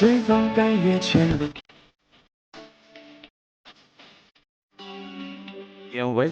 谁总甘越前路。因为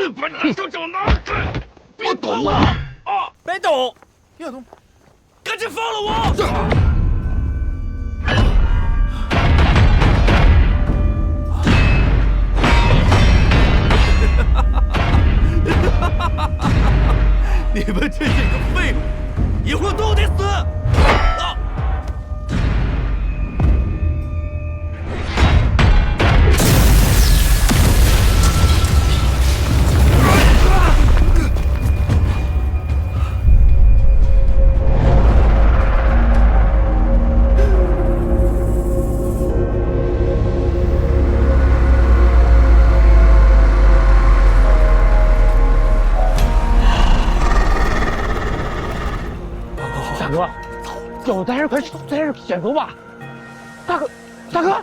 把你手手拿开！别动我！啊！别动！别动！赶紧放了我！你们这些个废物，以后都得死！啊！大哥，要在这快在这先走吧。大哥，大哥。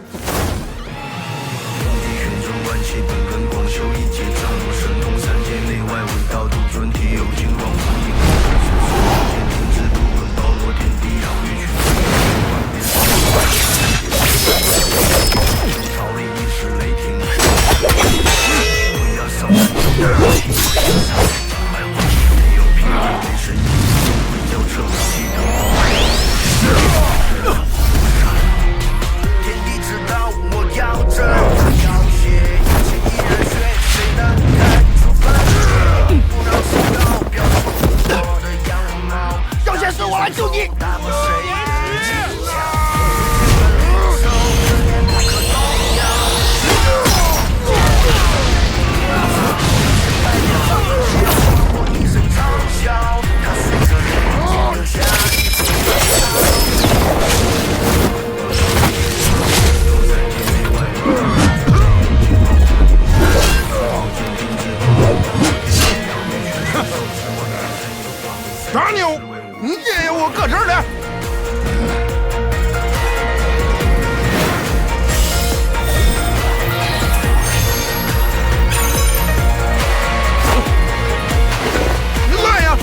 傻妞，你爷爷我搁这儿呢。你来呀！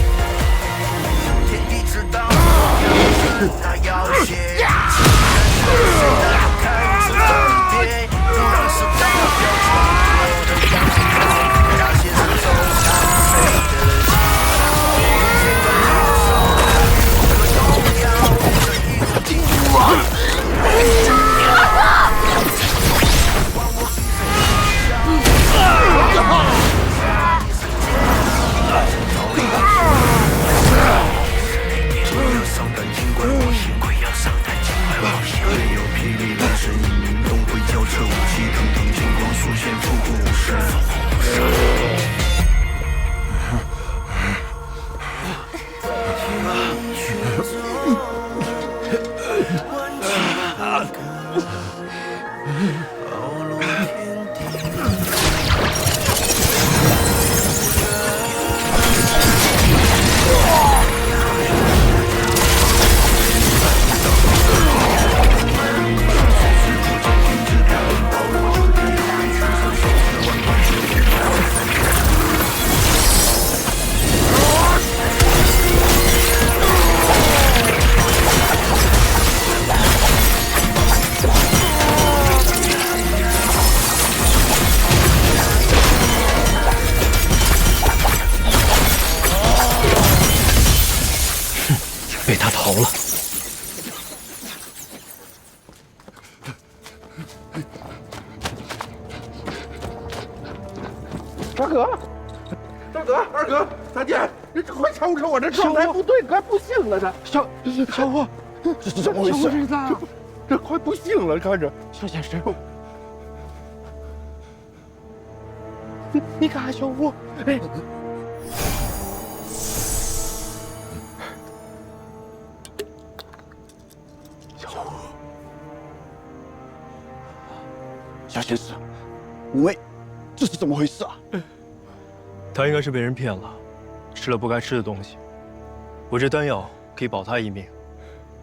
被他逃了。大哥，大哥，二哥，大姐，你快瞅瞅我这状态不对，快不行了这。小伙，这是怎么回事？这快不行了，看着。小先生，你看小伙，哎，小先生，喂，这是怎么回事啊？他应该是被人骗了，吃了不该吃的东西。我这丹药可以保他一命，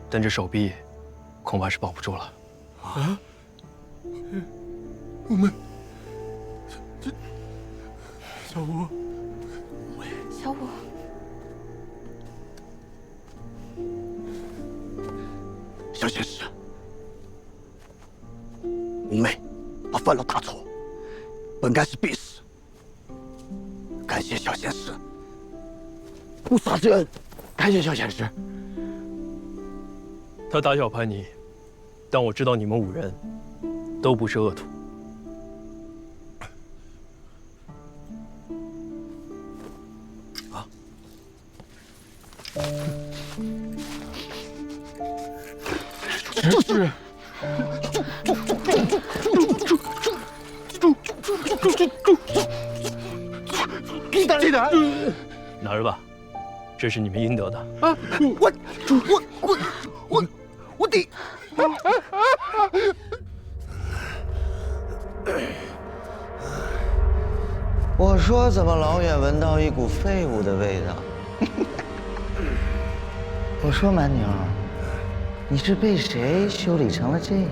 但这手臂恐怕是保不住了。啊？我们这小吴，小五，小先生，五妹，他犯了大错，本该是必死。感谢小先生不杀之恩，感谢小先生。他打小叛逆，但我知道你们5人都不是恶徒。这是。记得拿着吧，这是你们应得的。啊！我的！我说怎么老远闻到一股废物的味道？我说蛮牛，你是被谁修理成了这样？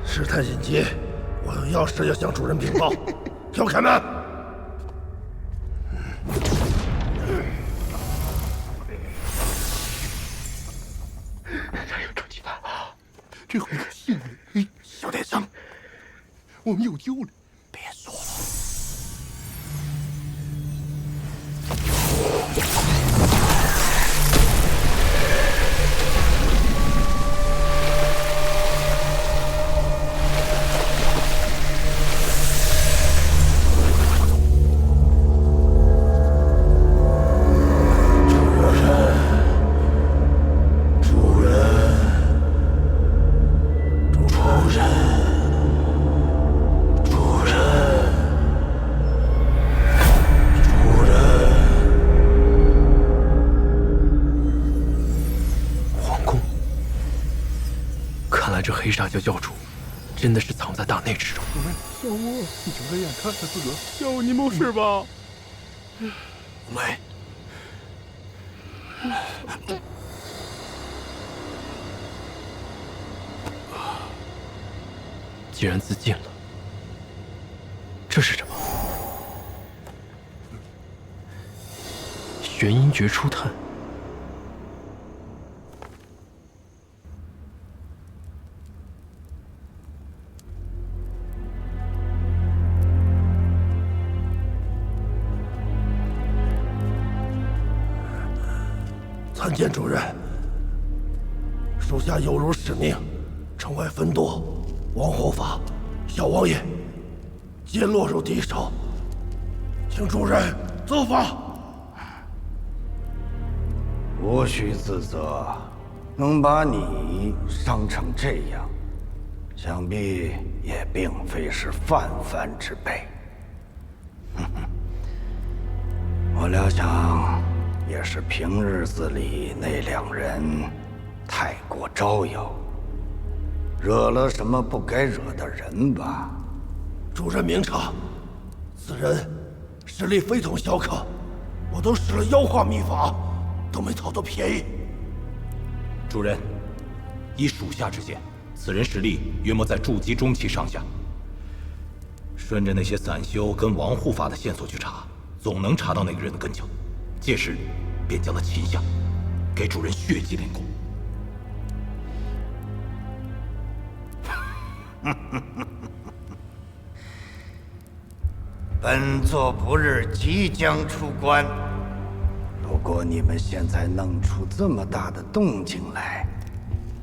事态紧急，我有要事要向主人禀报。调开门！这回可幸了！小店长，我们又丢了。别说了。这黑煞教教主真的是藏在大内之中。小吴，你睁开眼看看自个儿。小吴，你没事吧？没。既然自尽了，这是什么？玄阴诀初探。参见主人，属下有如使命，城外分舵，王护法、小王爷皆落入敌手，请主人责罚。无需自责，能把你伤成这样，想必也并非是泛泛之辈。我料想。也是平日子里那2人太过招摇，惹了什么不该惹的人吧？主人明察，此人实力非同小可，我都使了妖化秘法，都没讨到便宜。主人，依属下之见，此人实力约莫在筑基中期上下。顺着那些散修跟王护法的线索去查，总能查到那个人的根脚。届时，便将他擒下，给主人血祭练功。本座不日即将出关，路果你们现在弄出这么大的动静来，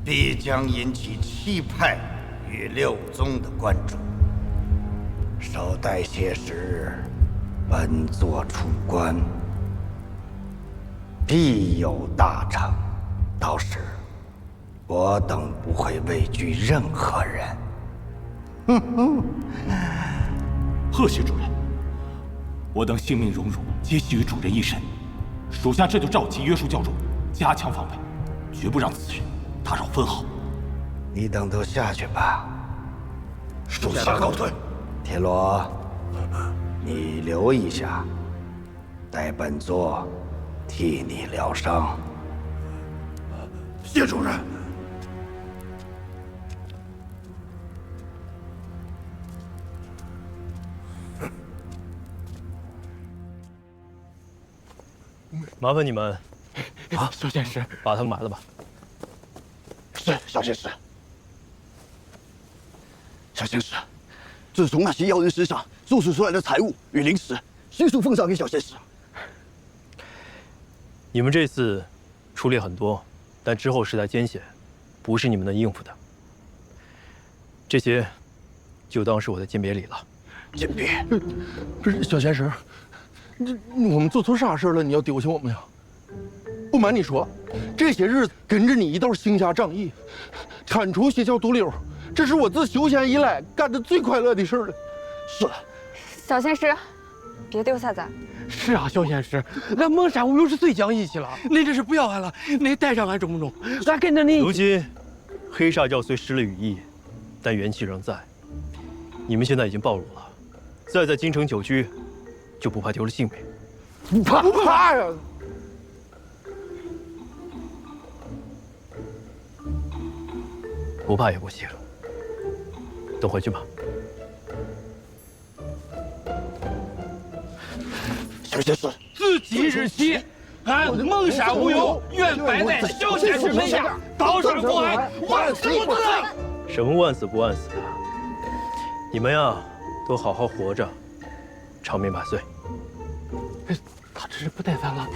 必将引起7派与6宗的关注。稍待些时，本座出关，必有大成。到时，我等不会畏惧任何人。贺谢主人，我等性命荣辱皆系于主人一身，属下这就召集约束教主，加强防备，绝不让此人打扰分毫。你等都下去吧。属下告退。铁罗，你留一下，待本座替你疗伤。谢主任。麻烦你们小仙师，把他们埋了吧。是小仙师。小仙师，自从那些妖人身上搜取出来的财物与灵石，迅速奉上给小仙师。你们这次出力很多，但之后实在艰险，不是你们能应付的。这些就当是我的鉴别礼了。鉴别？不是小仙师，我们做错啥事了？你要丢下我们呀？不瞒你说，这些日子跟着你一道行侠仗义，铲除邪教毒瘤，这是我自修仙以来干的最快乐的事了。是。小仙师，别丢下咱。是啊，小仙师，俺蒙山巫又是最讲义气了。你这是不要俺了，你带上俺中不中？俺跟着你。如今，黑煞教虽失了羽翼，但元气仍在。你们现在已经暴露了，再在京城久居，就不怕丢了性命。不怕呀！不怕也不行。都回去吧。小仙师，自即日起，俺蒙山无忧愿拜在小仙师门下，道上国安，万死不辞。什么万死不万死的？你们呀，都好好活着，长命百岁。他这是不带咱了。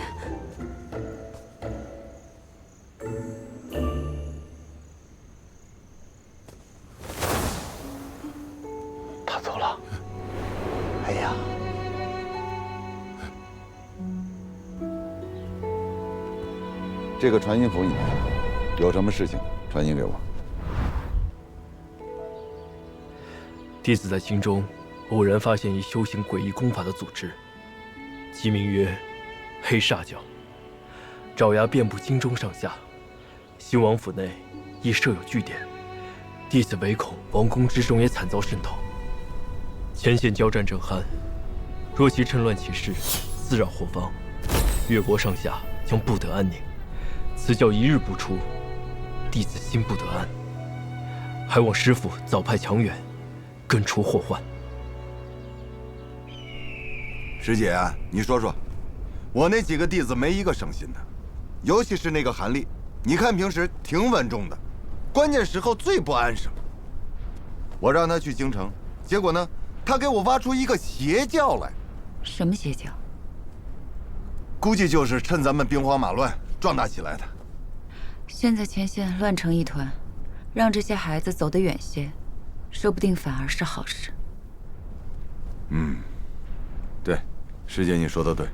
他走了。哎呀，这个传音符你拿，有什么事情传音给我。弟子在京中偶然发现一修行诡异功法的组织，其名曰黑煞教，爪牙遍布京中上下。兴王府内亦设有据点，弟子唯恐王宫之中也惨遭渗透。前线交战正酣，若其趁乱起事，滋扰后方，越国上下将不得安宁。此教一日不出，弟子心不得安，还望师父早派强援，根除祸患。师姐啊，你说说，我那几个弟子没一个省心的，尤其是那个韩立，你看平时挺稳重的，关键时候最不安生。我让他去京城，结果呢，他给我挖出一个邪教来。什么邪教？估计就是趁咱们兵荒马乱壮大起来的。现在前线乱成一团，让这些孩子走得远些，说不定反而是好事。嗯，对，师姐你说的对。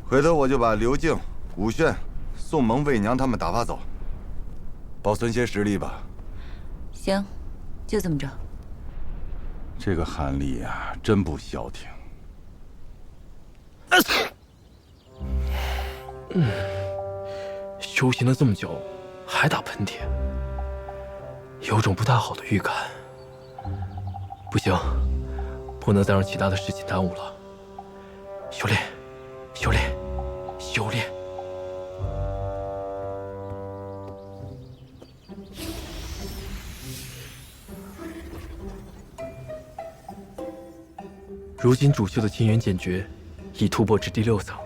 回头我就把刘静、古炫、宋萌、魏娘他们打发走，保存些实力吧。行，就这么着。这个韩立呀，真不消停。修行了这么久，还打喷嚏，有种不太好的预感。不行，不能再让其他的事情耽误了。修炼，修炼，修炼。如今主修的清源剑诀已突破至第6层，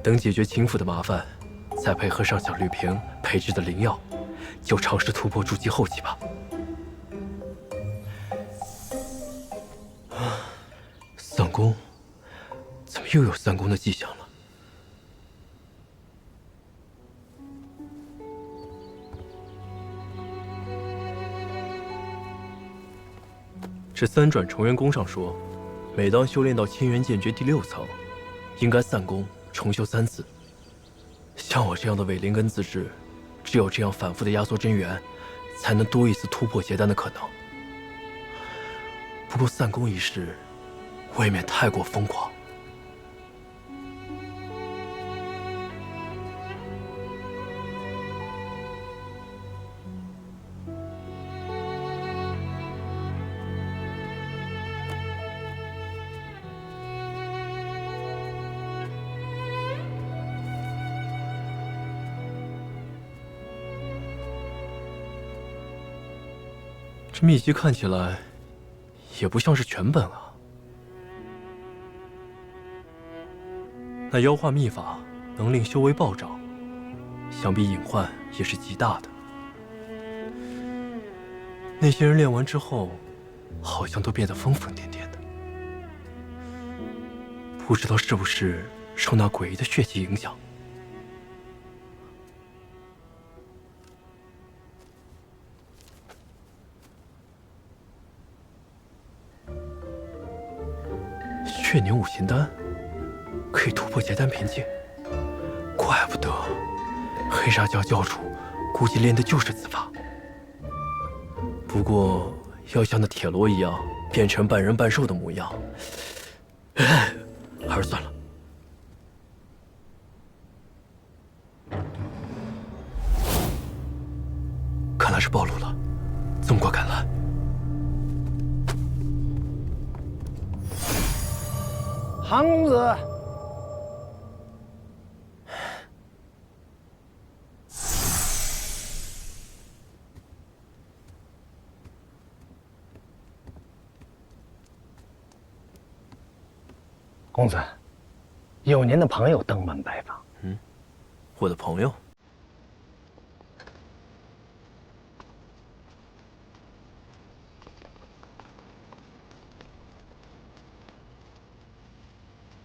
等解决秦府的麻烦，再配合上小绿萍配制的灵药，就尝试突破筑基后期吧。三宫，怎么又有三宫的迹象了？这三转重元功上说，每当修炼到千元剑诀第6层，应该散功重修3次。像我这样的伪灵根资质，只有这样反复的压缩真元，才能多一丝突破结丹的可能。不过散功一事，未免太过疯狂。这秘籍看起来也不像是全本啊。那妖化秘法能令修为暴涨，想必隐患也是极大的。那些人练完之后，好像都变得疯疯癫癫的，不知道是不是受那诡异的血气影响。血凝五行丹可以突破结丹瓶颈，怪不得黑煞教教主估计练的就是此法。不过要像那铁罗一样变成半人半兽的模样，还是算了。看来是暴露了，纵过赶来。韩公子，公子，有您的朋友登门拜访。我的朋友？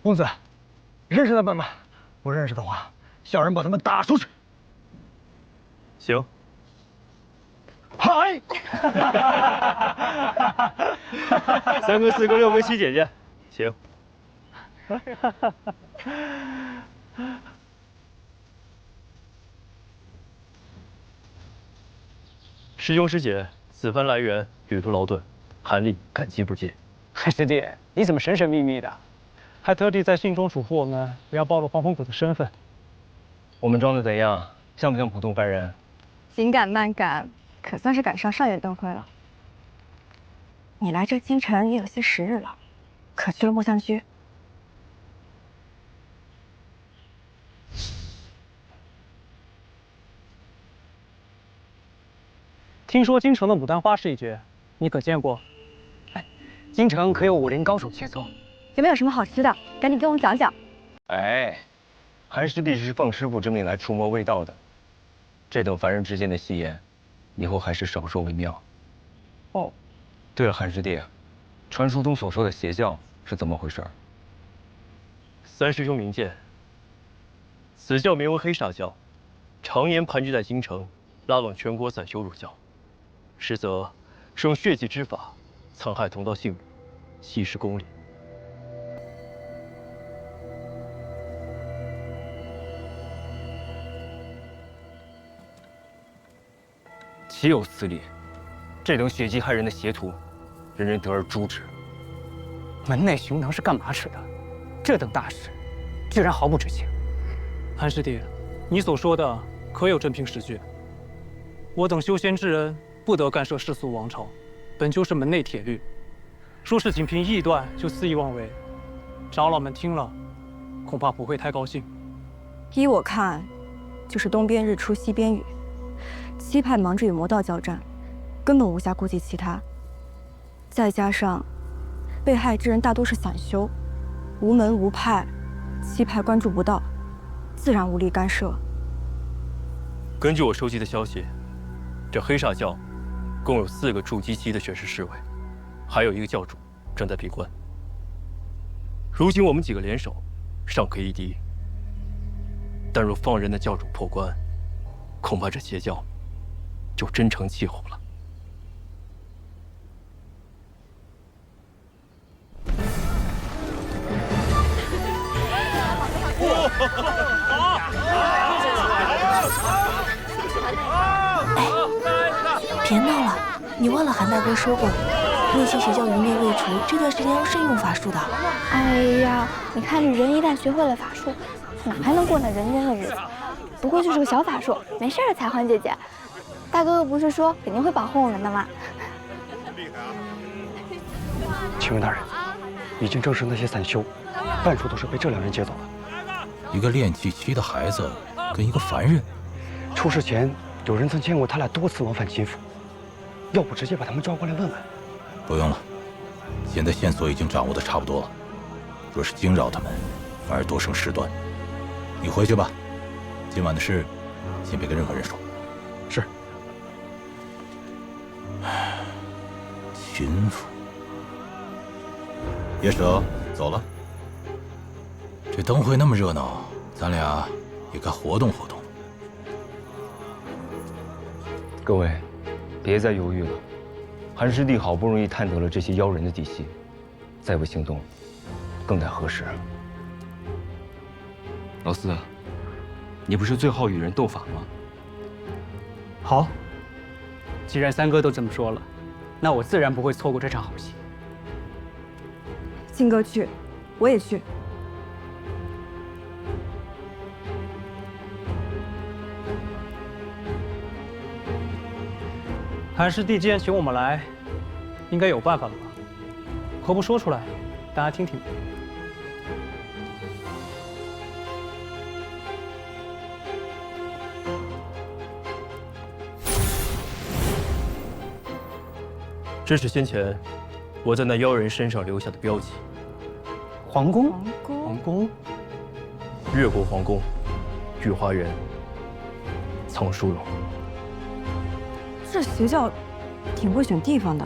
公子，认识他们吗？不认识的话，小人把他们打出去。行。嗨！3个、4个、6个、7姐姐，行。师兄师姐，此番来援，旅途劳顿，韩立感激不尽。韩师弟，你怎么神神秘秘的？还特地在信中嘱咐我们不要暴露黄风谷的身份。我们装的怎样？像不像普通凡人？紧赶慢赶，可算是赶上上元灯会了。你来这京城也有些时日了，可去了木香居？听说京城的牡丹花是一绝，你可见过？哎，京城可有武林高手切磋？有没有什么好吃的？赶紧跟我们讲讲。哎，韩师弟是奉师傅之命来除魔卫道的，这等凡人之间的戏言，以后还是少说为妙。哦，对了，韩师弟，传说中所说的邪教是怎么回事？三师兄明鉴，此教名为黑煞教，常年盘踞在京城，拉拢全国散修入教，实则是用血祭之法残害同道性命，稀释公理。岂有此理！这等血祭害人的邪徒，人人得而诛之。门内熊囊是干嘛使的？这等大事，居然毫不知情。韩师弟，你所说的可有真凭实据？我等修仙之人不得干涉世俗王朝，本就是门内铁律。若是仅凭臆断就肆意妄为，长老们听了，恐怕不会太高兴。依我看，就是东边日出西边雨。七派忙着与魔道交战，根本无暇顾及其他。再加上被害之人大多是散修，无门无派，七派关注不到，自然无力干涉。根据我收集的消息，这黑煞教共有4个筑基期的玄师侍卫，还有1个教主正在闭关。如今我们几个联手，尚可一敌。但若放任那教主破关，恐怕这邪教就真成气候了。别闹了，你忘了韩大哥说过，那些邪教余孽未除，这段时间要慎用法术的。哎呀，你看这人一旦学会了法术，哪还能过那人间的日子？不过就是个小法术，没事的，采环姐姐。大哥哥不是说肯定会保护我们的吗？请问大人，已经证实那些散修，半数都是被这两人劫走了。一个练气期的孩子跟一个凡人，出事前有人曾见过他俩多次往返秦府，要不直接把他们抓过来问问？不用了，现在线索已经掌握的差不多了。若是惊扰他们，反而多生事端。你回去吧，今晚的事先别跟任何人说。是。秦府，叶舍走了。这灯会那么热闹，咱俩也该活动活动。各位，别再犹豫了。韩师弟好不容易探得了这些妖人的底细，再不行动，更待何时？老四，你不是最好与人斗法吗？好，既然三哥都这么说了，那我自然不会错过这场好戏。金哥去，我也去。韩师弟既然请我们来，应该有办法了吧？何不说出来，大家听听？这是先前我在那妖人身上留下的标记。皇宫，皇宫，越国皇宫，御花园，藏书容。这邪教挺会选地方的。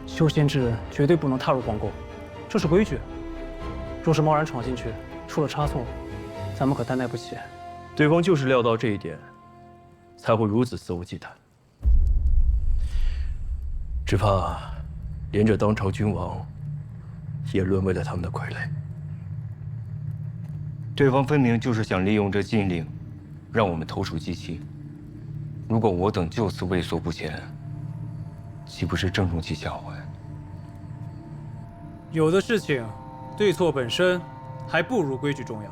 修仙之人绝对不能踏入皇宫，这是规矩。若是贸然闯进去，出了差错，咱们可担待不起。对方就是料到这一点，才会如此肆无忌惮。只怕连这当朝君王，也沦为了他们的傀儡。对方分明就是想利用这禁令，让我们投鼠忌器。如果我等就此畏缩不前，岂不是正中其下怀？有的事情，对错本身还不如规矩重要。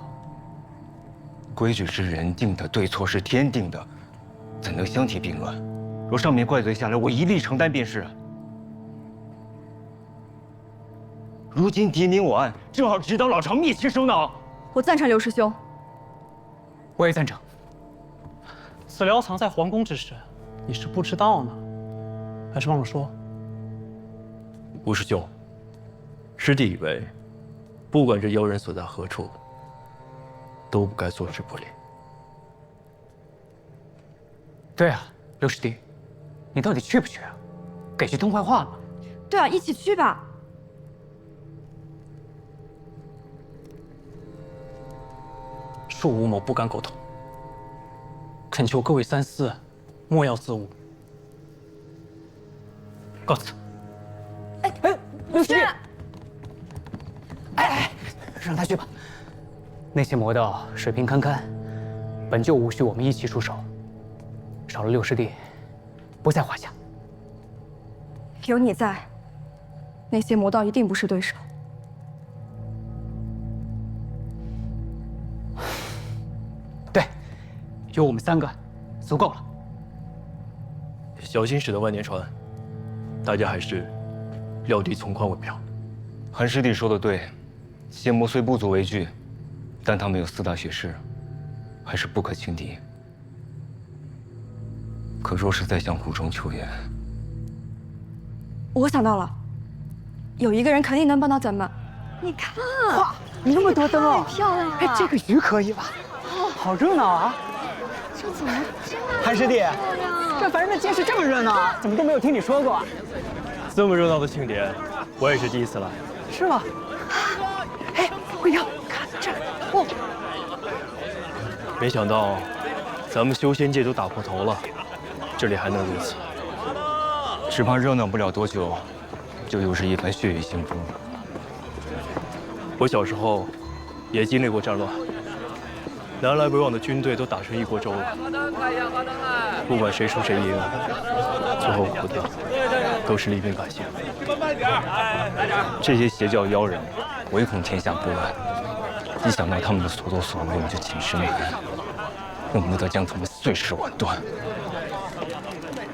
规矩是人定的，对错是天定的，怎能相提并论？若上面怪罪下来，我一力承担便是。如今敌明我暗，正好指导老巢灭其首脑。我赞成刘师兄。我也赞成。此寮藏在皇宫之事，你是不知道呢，还是忘了说？吴师兄，师弟以为，不管这妖人所在何处，都不该坐视不理。对啊，刘师弟，你到底去不去啊？给句痛快话嘛。对啊，一起去吧。恕吴某不敢苟同，恳求各位三思，莫要自误。告辞。刘师弟，让他去吧。那些魔道水平堪堪，本就无需我们一起出手，少了六师弟，不在话下。有你在，那些魔道一定不是对手。对，有我们三个，足够了。小心驶得万年船，大家还是料敌从宽为妙。韩师弟说的对，邪魔虽不足为惧，但他们有四大血誓，还是不可轻敌。可若是再向谷中求援，我想到了，有一个人肯定能帮到咱们。你看，哇，那么多灯哦，太漂亮了！哎，这个鱼可以吧？好热闹啊！这怎么这么韩师弟，这凡人的街市这么热闹，怎么都没有听你说过？这么热闹的庆典，我也是第一次来。是吗？哎，慧瑶，看这个哦！没想到，咱们修仙界都打破头了，这里还能如此。只怕热闹不了多久，就又是一番血雨腥风。我小时候也经历过战乱，南来北往的军队都打成一锅粥了。不管谁输谁赢，最后活的都是黎民百姓。这些邪教妖人唯恐天下不乱，一想到他们的所作所为，我就寝食难安，恨不得将他们碎尸万段。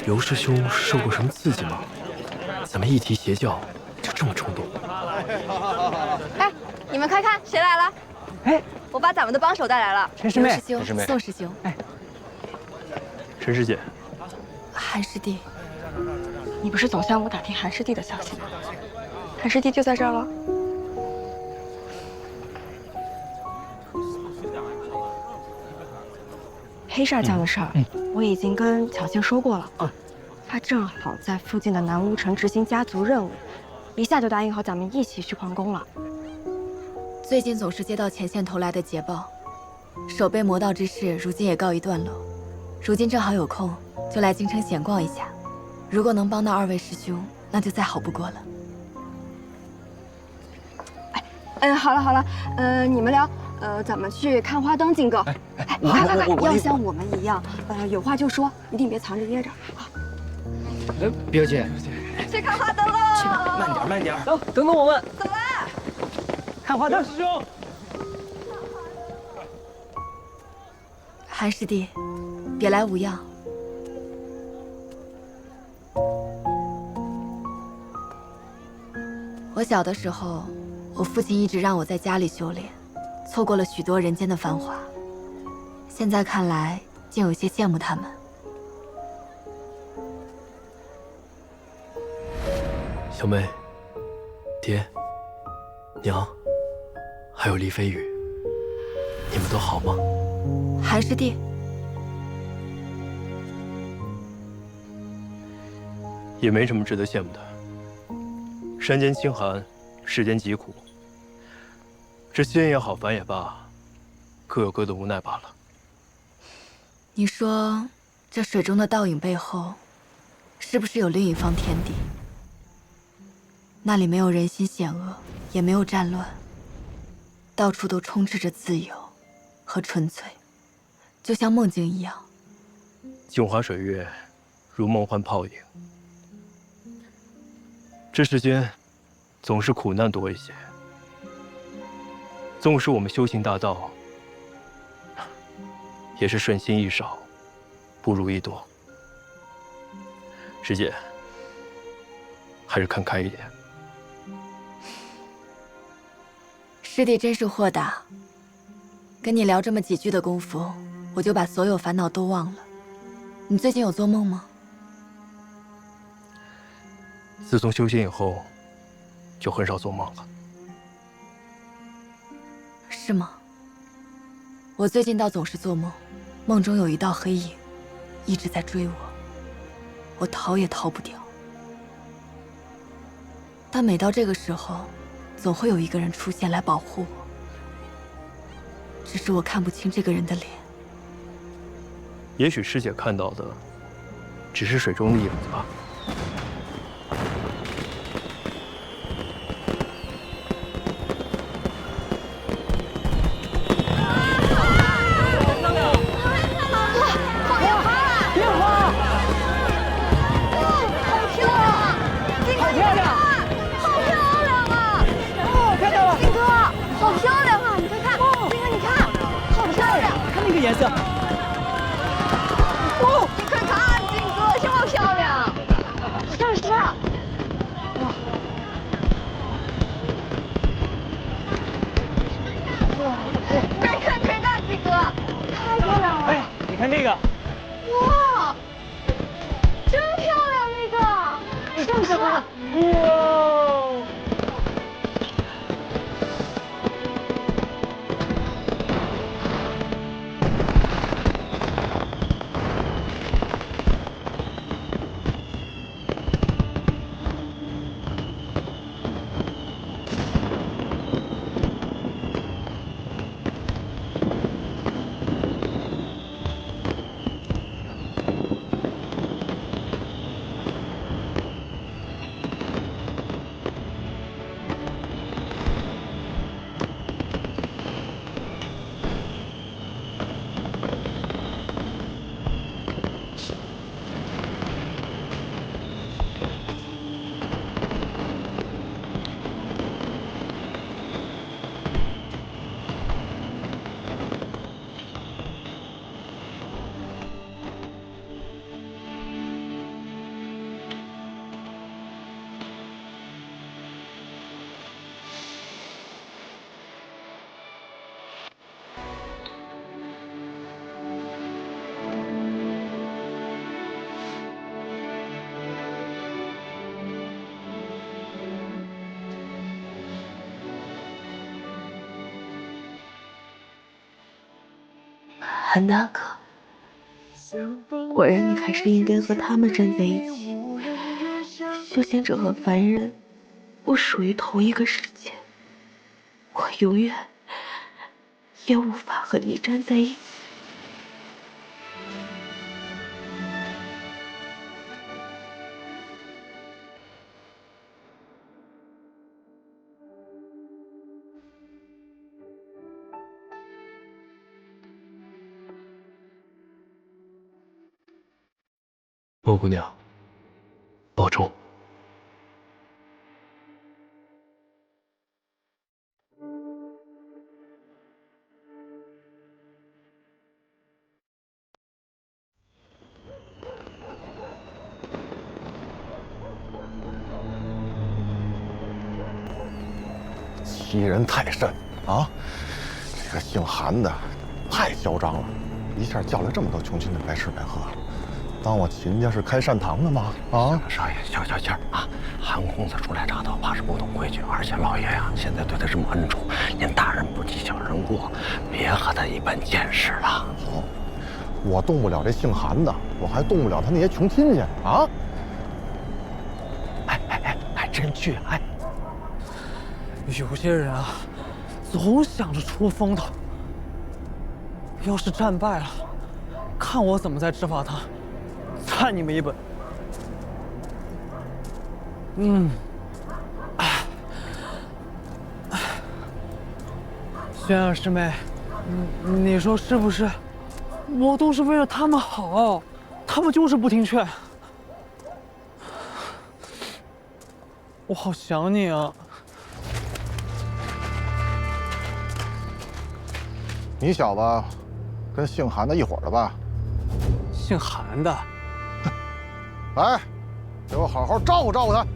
尤师兄是受过什么刺激吗？怎么一提邪教就这么冲动？哎，你们快看，谁来了？哎，我把咱们的帮手带来了。陈师妹，刘师兄，宋师兄，哎，陈师姐，韩师弟，你不是总向我打听韩师弟的消息吗？韩师弟就在这儿了。黑煞教的事儿，我已经跟巧仙说过了。他正好在附近的南乌城执行家族任务，一下就答应好咱们一起去皇宫了。最近总是接到前线投来的捷报，守备魔道之事如今也告一段落。如今正好有空，就来京城闲逛一下。如果能帮到二位师兄，那就再好不过了。好了好了，你们聊，咱们去看花灯，金哥。快，要像我们一样，有话就说，一定别藏着掖着啊。表姐，去看花灯喽！去吧，慢点慢点。等等我们。走了。看花灯，师兄。韩师弟，别来无恙。我小的时候，我父亲一直让我在家里修炼，错过了许多人间的繁华。现在看来，竟有些羡慕他们。小妹、爹、娘，还有黎飞宇，你们都好吗？韩师弟，也没什么值得羡慕的。山间清寒，世间疾苦。这仙也好，凡也罢，各有各的无奈罢了。你说，这水中的倒影背后，是不是有另一方天地？那里没有人心险恶，也没有战乱，到处都充斥着自由和纯粹，就像梦境一样。镜花水月，如梦幻泡影。这世间，总是苦难多一些。纵使我们修行大道，也是顺心易少，不如意多。师姐，还是看开一点。师弟真是豁达，跟你聊这么几句的功夫，我就把所有烦恼都忘了。你最近有做梦吗？自从修仙以后，就很少做梦了。是吗？我最近倒总是做梦，梦中有一道黑影，一直在追我，我逃也逃不掉。但每到这个时候，总会有一个人出现来保护我，只是我看不清这个人的脸。也许师姐看到的，只是水中的影子吧。颜色。哦，你快看，金哥这么漂亮！是啊。哇！快看，金哥，太漂亮了！哎，你看那个。哇！真漂亮，那个。这么喜欢？哇！韩大哥，果然你还是应该和他们站在一起。修仙者和凡人不属于同一个世界，我永远也无法和你站在一起。莫姑娘，保重。欺人太甚啊！这个姓韩的太嚣张了，一下叫来这么多穷亲的白吃白喝，当我秦家是开善堂的吗？啊！少爷，消消气儿啊！韩公子初来乍到，怕是不懂规矩，而且老爷呀，现在对他这么恩宠，您大人不计小人过，别和他一般见识了。好，我动不了这姓韩的，我还动不了他那些穷亲戚啊！还真去哎！有些人啊，总想着出风头。要是战败了，看我怎么再执法他，参你们一本。轩儿师妹，你说是不是？我都是为了他们好，他们就是不听劝。我好想你啊！你小子跟姓韩的一伙的吧？姓韩的，来，给我好好照顾照顾他。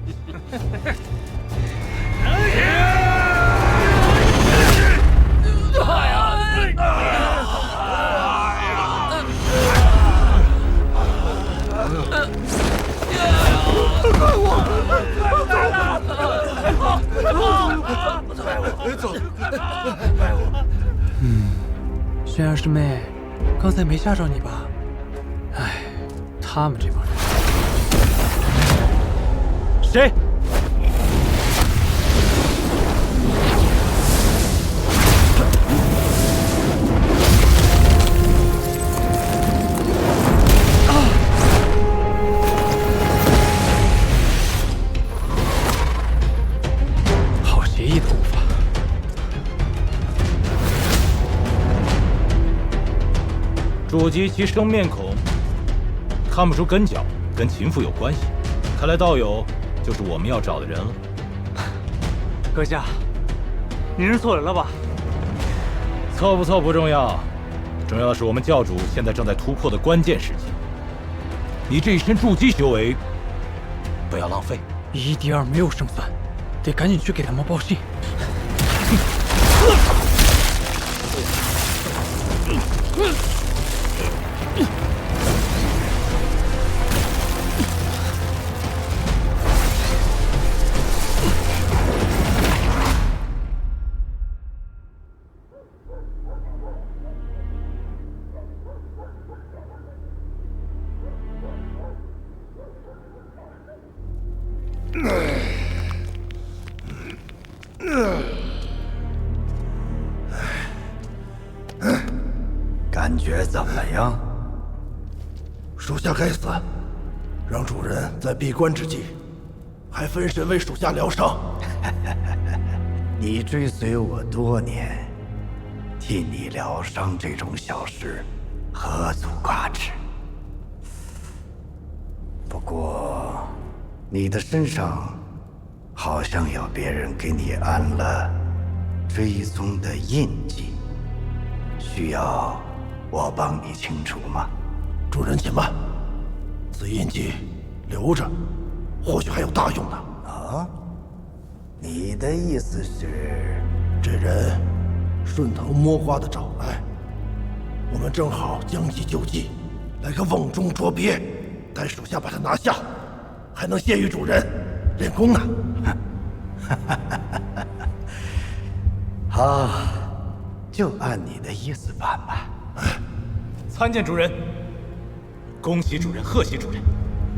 轩儿师妹，刚才没吓着你吧？哎，他们这帮人。谁？好协议的功法。主及其生面孔，看不出根脚，跟秦府有关系。看来道友就是我们要找的人了。阁下，你认错人了吧？错不错不重要，重要的是我们教主现在正在突破的关键时期。你这一身筑基修为，不要浪费。1敌2没有胜算，得赶紧去给他们报信。感觉怎么样？属下该死，让主人在闭关之际，还分神为属下疗伤。你追随我多年，替你疗伤这种小事，何足挂齿。不过，你的身上好像有别人给你安了追踪的印记，需要我帮你清除吗？主人且慢，此印记留着，或许还有大用呢。啊？你的意思是，这人顺藤摸瓜的找来，我们正好将计就计，来个瓮中捉鳖，待属下把他拿下，还能谢于主人，练功呢。好，就按你的意思办吧。参见主人。恭喜主人，贺喜主人，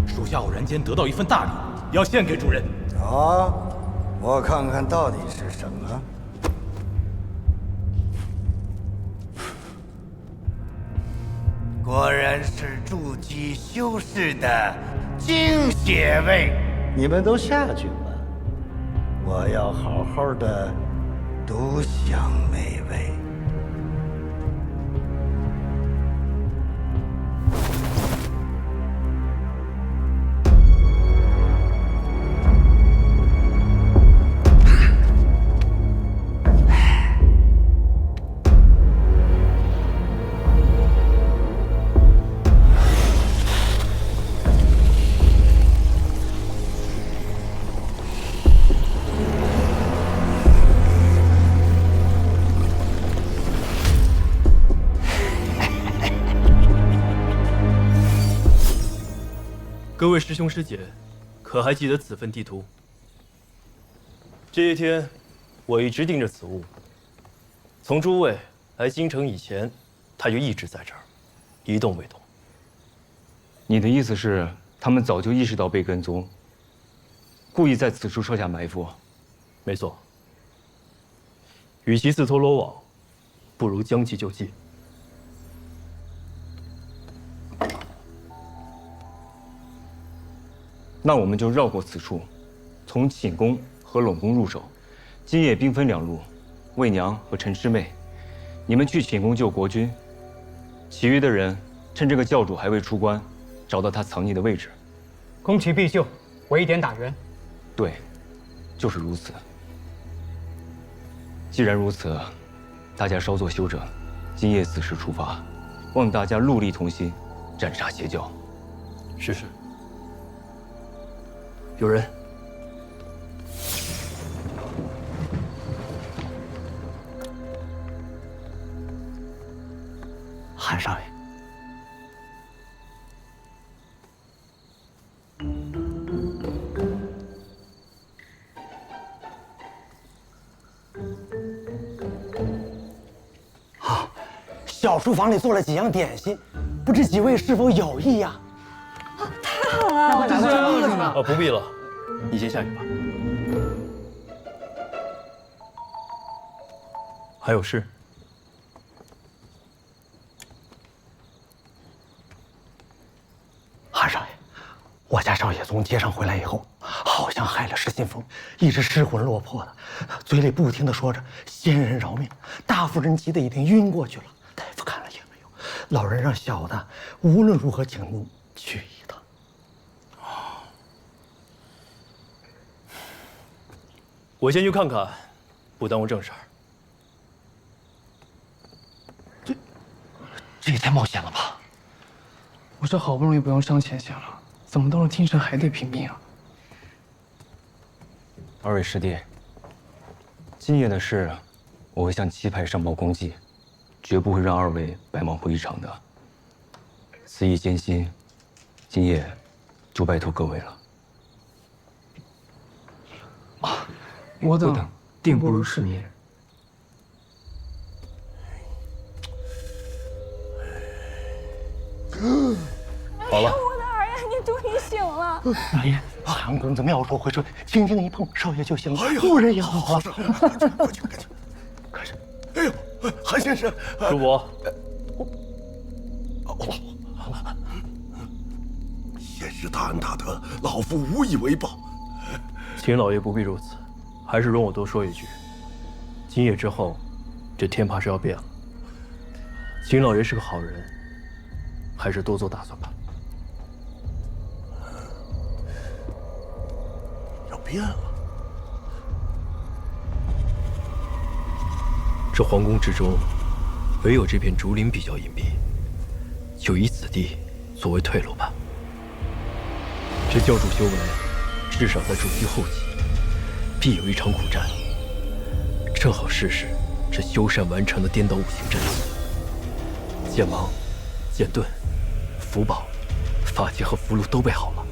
属下偶然间得到一份大礼，要献给主人。啊，我看看到底是什么。果然是筑基修士的精血味。你们都下去吧，我要好好的独享美味。各位师兄师姐，可还记得此份地图？这些天，我一直盯着此物。从诸位来京城以前，它就一直在这儿，一动未动。你的意思是，他们早就意识到被跟踪，故意在此处设下埋伏？没错。与其自投罗网，不如将计就计。那我们就绕过此处，从寝宫和陇宫入手。今夜兵分两路，魏娘和陈师妹，你们去寝宫救国君，其余的人趁这个教主还未出关，找到他藏匿的位置，攻其必救，围点打援。对，就是如此。既然如此，大家稍作休整，今夜子时出发，望大家戮力同心，斩杀邪教。是。有人。韩少爷，小书房里做了几样点心，不知几位是否有意呀？太好了！这是不必了，你先下去吧。还有事？韩少爷，我家少爷从街上回来以后，好像害了失心疯，一直失魂落魄的，嘴里不停地说着“仙人饶命”，大夫人急得已经晕过去了，大夫看了也没有。老人让小的无论如何请您去一趟。我先去看看，不耽误正事儿。这也太冒险了吧！我这好不容易不用上前线了，怎么到了京城还得拼命啊？二位师弟，今夜的事，我会向七派上报公祭，绝不会让二位白忙活一场的。此役艰辛，今夜就拜托各位了。我等定不辱使命。好了，我的儿呀，你终于醒了！老爷，韩公子妙手回春，轻轻一碰，少爷就醒了。夫人也好啊。快去！哎呦，韩先生，主伯，先是大恩大德，老夫无以为报。秦老爷不必如此，还是容我多说一句：今夜之后，这天怕是要变了。秦老爷是个好人，还是多做打算吧。要变了。这皇宫之中，唯有这片竹林比较隐蔽，就以此地作为退路吧。这教主修为，至少在筑基后期，必有一场苦战，正好试试这修缮完成的颠倒五行阵法。剑芒、剑盾、符宝、法器和符箓都备好了，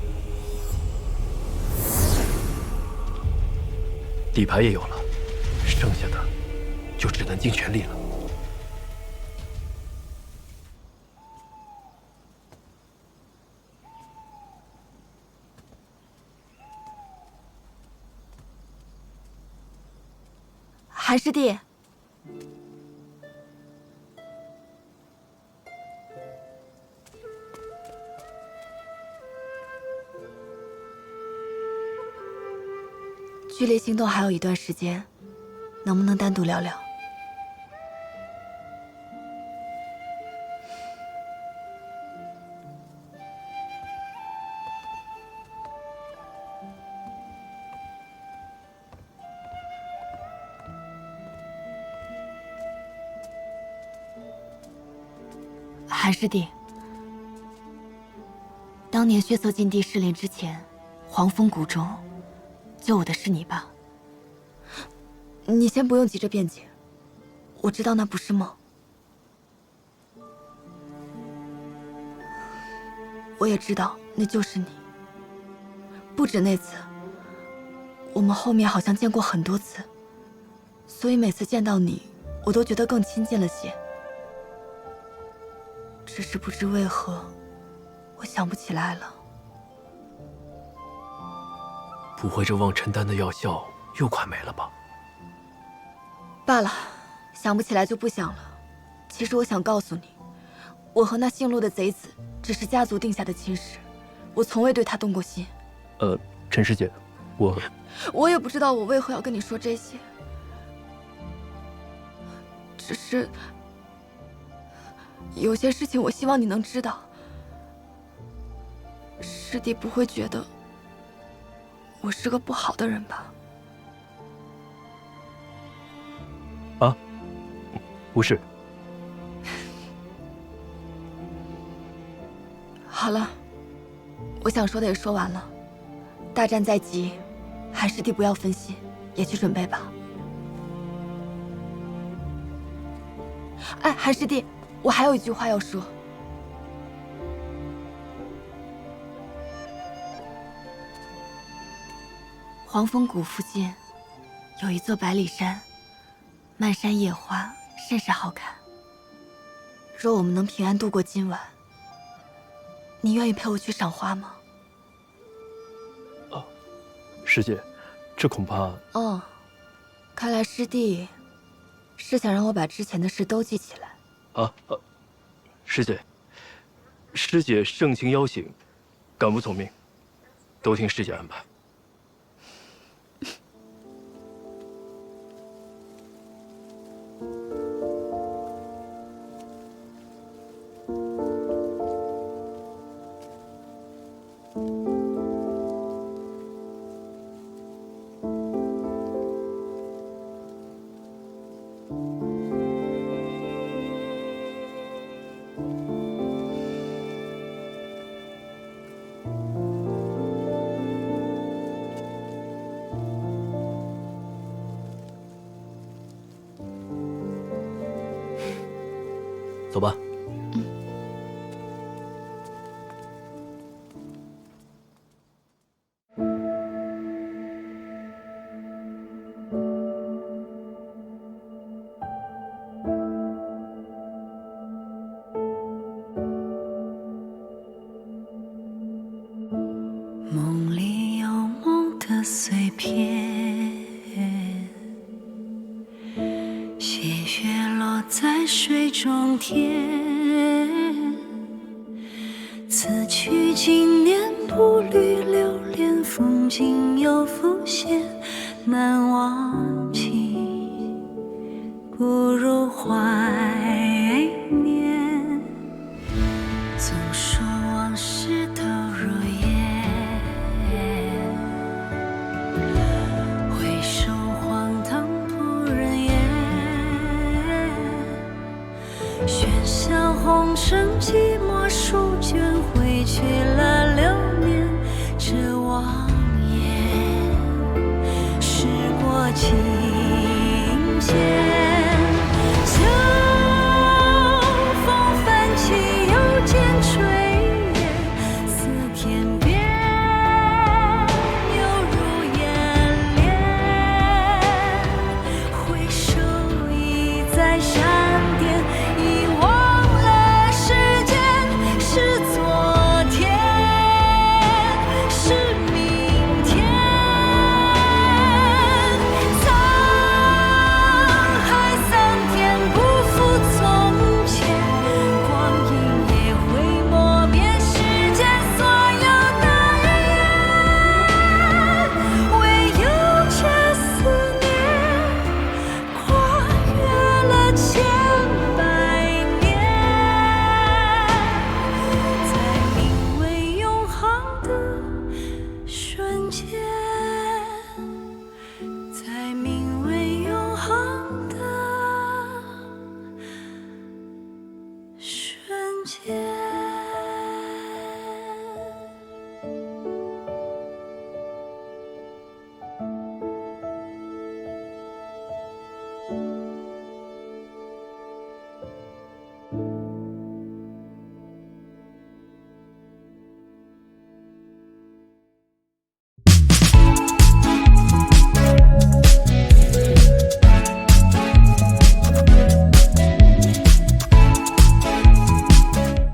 底牌也有了，剩下的就只能尽全力了。韩师弟，距离心动还有一段时间，能不能单独聊聊？韩师弟，当年血色禁地试炼之前，黄风谷中救我的是你吧？你先不用急着辩解，我知道那不是梦。我也知道那就是你。不止那次，我们后面好像见过很多次，所以每次见到你，我都觉得更亲近了些。只是不知为何，我想不起来了。不会这忘尘丹的药效又快没了吧？罢了，想不起来就不想了。其实我想告诉你，我和那姓陆的贼子只是家族定下的亲事，我从未对他动过心。陈师姐，我也不知道我为何要跟你说这些，只是有些事情我希望你能知道。师弟不会觉得我是个不好的人吧？啊，不是。好了，我想说的也说完了。大战在即，韩师弟不要分心，也去准备吧。哎，韩师弟，我还有一句话要说。黄风谷附近有一座百里山，漫山野花，甚是好看。若我们能平安度过今晚，你愿意陪我去赏花吗？师姐，这恐怕……哦，看来师弟是想让我把之前的事都记起来。师姐，师姐盛情邀请，敢不从命？都听师姐安排。走吧。梦里有梦的碎片，细雪落在水中天。此去经年，步履流连，风景又浮现，难忘记，不如怀念。总说往事都如回首荒唐不忍言，喧嚣红尘寂寞书卷，挥去了流年这望眼，时过境迁。